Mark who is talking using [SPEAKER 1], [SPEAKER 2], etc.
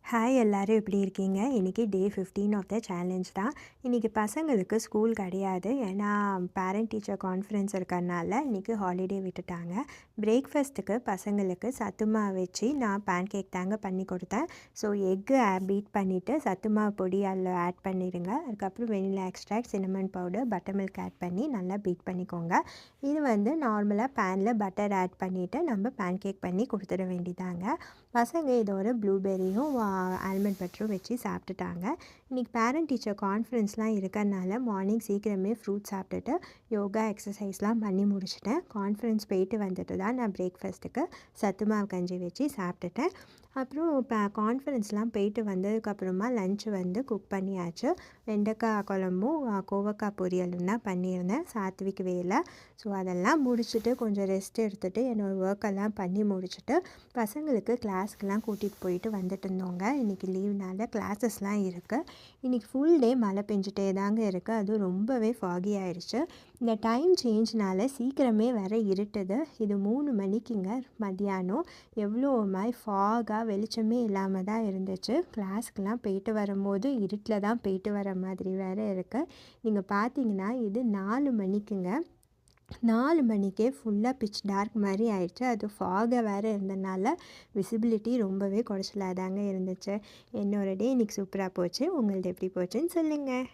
[SPEAKER 1] Hi எல்லாரும் எப்படி இருக்கீங்க? இன்றைக்கி டே 15 ஆஃப் த சேலஞ்ச் தான். இன்றைக்கி பசங்களுக்கு ஸ்கூல் கிடையாது. ஏன்னா பேரண்ட் டீச்சர் கான்ஃபரன்ஸ் இருக்கறனால இன்றைக்கி ஹாலிடே விட்டுட்டாங்க. பிரேக்ஃபாஸ்ட்டுக்கு பசங்களுக்கு சத்து மாவு வச்சு நான் பேன் கேக் தாங்க பண்ணி கொடுத்தேன். ஸோ எக்கு பீட் பண்ணிவிட்டு சத்து மாவு பொடி அதில் ஆட் பண்ணிடுங்க. அதுக்கப்புறம் vanilla extract, cinnamon powder, buttermilk add பண்ணி நல்லா பீட் பண்ணிக்கோங்க. இது நார்மலாக பேனில் பட்டர் ஆட் பண்ணிவிட்டு நம்ம பேன் கேக் பண்ணி கொடுத்துட வேண்டியதாங்க. பசங்க இதோட ப்ளூபெர்ரியும் ஆல்மண்ட் பட்டரும் வச்சு சாப்பிட்டுட்டாங்க. இன்றைக்கி பேரண்ட் டீச்சர் கான்ஃபரன்ஸ்லாம் இருக்கறனால மார்னிங் சீக்கிரமே ஃப்ரூட் சாப்பிட்டுட்டு யோகா எக்ஸசைஸ்லாம் பண்ணி முடிச்சுட்டேன். கான்ஃபரன்ஸ் போயிட்டு வந்துட்டு தான் நான் பிரேக்ஃபாஸ்ட்டுக்கு சத்து மாவு கஞ்சி வச்சு சாப்பிட்டுட்டேன். அப்புறம் இப்போ கான்ஃபரன்ஸ்லாம் போயிட்டு வந்ததுக்கப்புறமா லன்ச் குக் பண்ணியாச்சு. வெண்டைக்காய் குழம்பும் கோவக்காய் பொரியலும் தான் பண்ணியிருந்தேன் சாத்விக் வேல. ஸோ அதெல்லாம் முடிச்சுட்டு கொஞ்சம் ரெஸ்ட் எடுத்துகிட்டு என்னோடய ஒர்க்கெல்லாம் பண்ணி முடிச்சுட்டு பசங்களுக்கு கிளாஸ்க்கெலாம் கூட்டிகிட்டு போயிட்டு வந்துட்டு இருந்தோங்க. இன்றைக்கி லீவ்னால கிளாஸஸ்லாம் இருக்குது. இன்றைக்கி ஃபுல் டே மழை பெஞ்சிட்டே தாங்க இருக்குது. அதுவும் ரொம்பவே ஃபாகி ஆயிடுச்சு. இந்த டைம் சேஞ்ச்னால சீக்கிரமே வேறு இருட்டுது. இது 3 மணிக்குங்க மதியானம். எவ்வளோ மாதிரி ஃபாகாக வெளிச்சமே இல்லாமல் தான் இருந்துச்சு. கிளாஸ்க்கெலாம் போயிட்டு வரும்போது இருட்டில் தான் போயிட்டு வர மாதிரி வேறு இருக்குது. நீங்கள் பார்த்தீங்கன்னா இது 4 மணிக்குங்க. 4 மணிக்கே ஃபுல்லாக பிட்ச் டார்க் மாதிரி ஆயிடுச்சு. அது ஃபாகாக வேறு இருந்தனால விசிபிலிட்டி ரொம்பவே குறைச்சலாக தாங்க இருந்துச்சு. என்னோட டே இன்றைக்கி சூப்பராக போச்சு. உங்களது எப்படி போச்சுன்னு சொல்லுங்கள்.